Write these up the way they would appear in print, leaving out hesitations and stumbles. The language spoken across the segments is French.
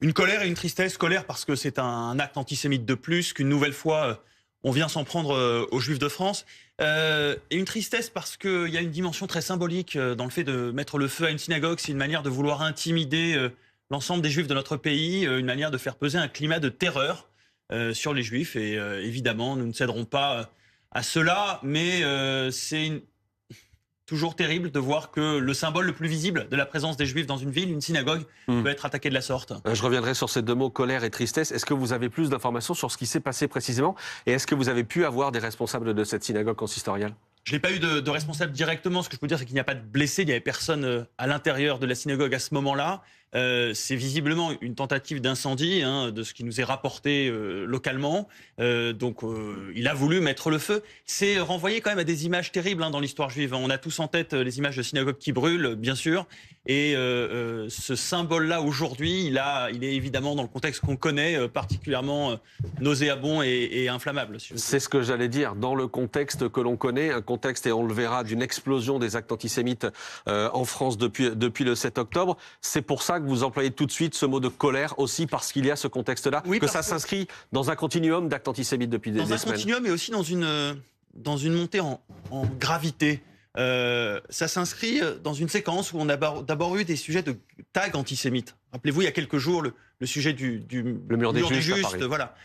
Une colère et une tristesse. Colère parce que c'est un acte antisémite de plus, qu'une nouvelle fois, on vient s'en prendre aux Juifs de France. Et une tristesse parce qu'il y a une dimension très symbolique dans le fait de mettre le feu à une synagogue. C'est une manière de vouloir intimider l'ensemble des Juifs de notre pays, une manière de faire peser un climat de terreur sur les Juifs. Et évidemment, nous ne céderons pas à cela, mais toujours terrible de voir que le symbole le plus visible de la présence des Juifs dans une ville, une synagogue, peut être attaqué de la sorte. Je reviendrai sur ces deux mots, colère et tristesse. Est-ce que vous avez plus d'informations sur ce qui s'est passé précisément? Et est-ce que vous avez pu avoir des responsables de cette synagogue consistoriale? Je n'ai pas eu de responsable directement. Ce que je peux dire, c'est qu'il n'y a pas de blessés. Il n'y avait personne à l'intérieur de la synagogue à ce moment-là. C'est visiblement une tentative d'incendie, de ce qui nous est rapporté localement. Donc, il a voulu mettre le feu. C'est renvoyé quand même à des images terribles dans l'histoire juive. On a tous en tête les images de synagogues qui brûlent, bien sûr. Et ce symbole-là, aujourd'hui, il est évidemment, dans le contexte qu'on connaît, particulièrement nauséabond et inflammable. C'est ce que j'allais dire. Dans le contexte que l'on connaît, un contexte, et on le verra, d'une explosion des actes antisémites en France depuis le 7 octobre. C'est pour ça que vous employez tout de suite ce mot de colère aussi, parce qu'il y a ce contexte-là, oui, que ça s'inscrit dans un continuum d'actes antisémites depuis des semaines. Dans un continuum, mais aussi dans une montée en gravité. Ça s'inscrit dans une séquence où on a d'abord eu des sujets de tags antisémites. Rappelez-vous, il y a quelques jours, le sujet le mur des justes, voilà.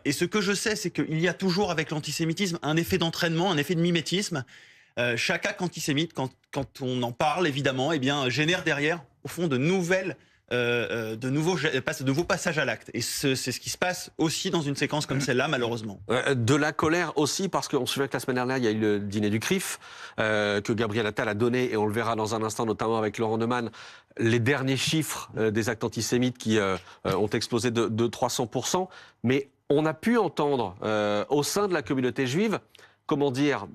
Et ce que je sais, c'est qu'il y a toujours avec l'antisémitisme un effet d'entraînement, un effet de mimétisme. Chaque acte antisémite, quand on en parle, évidemment, génère derrière, au fond, de nouveaux passages à l'acte. Et c'est ce qui se passe aussi dans une séquence comme celle-là, malheureusement. De la colère aussi, parce qu'on se souvient que la semaine dernière, il y a eu le dîner du CRIF, que Gabriel Attal a donné, et on le verra dans un instant, notamment avec Laurent Neumann, les derniers chiffres des actes antisémites qui ont explosé de 300%. Mais on a pu entendre au sein de la communauté juive, comment dire,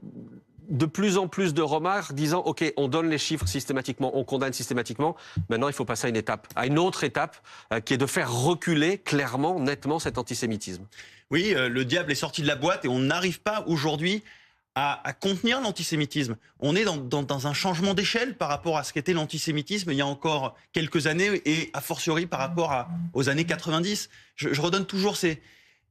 de plus en plus de remarques disant « Ok, on donne les chiffres systématiquement, on condamne systématiquement, maintenant il faut passer à une autre étape, qui est de faire reculer clairement, nettement cet antisémitisme. » Oui, le diable est sorti de la boîte et on n'arrive pas aujourd'hui à contenir l'antisémitisme. On est dans un changement d'échelle par rapport à ce qu'était l'antisémitisme il y a encore quelques années et a fortiori par rapport aux années 90. Je redonne toujours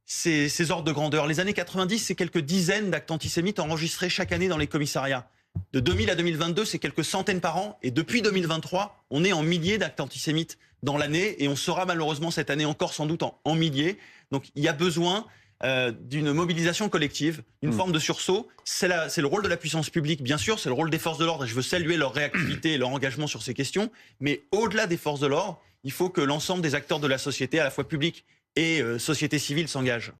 ces ordres de grandeur. Les années 90, c'est quelques dizaines d'actes antisémites enregistrés chaque année dans les commissariats. De 2000 à 2022, c'est quelques centaines par an. Et depuis 2023, on est en milliers d'actes antisémites dans l'année. Et on sera malheureusement cette année encore sans doute en milliers. Donc il y a besoin d'une mobilisation collective, d'une forme de sursaut. C'est le rôle de la puissance publique, bien sûr. C'est le rôle des forces de l'ordre. Et je veux saluer leur réactivité et leur engagement sur ces questions. Mais au-delà des forces de l'ordre, il faut que l'ensemble des acteurs de la société, à la fois publics et société civile, s'engagent.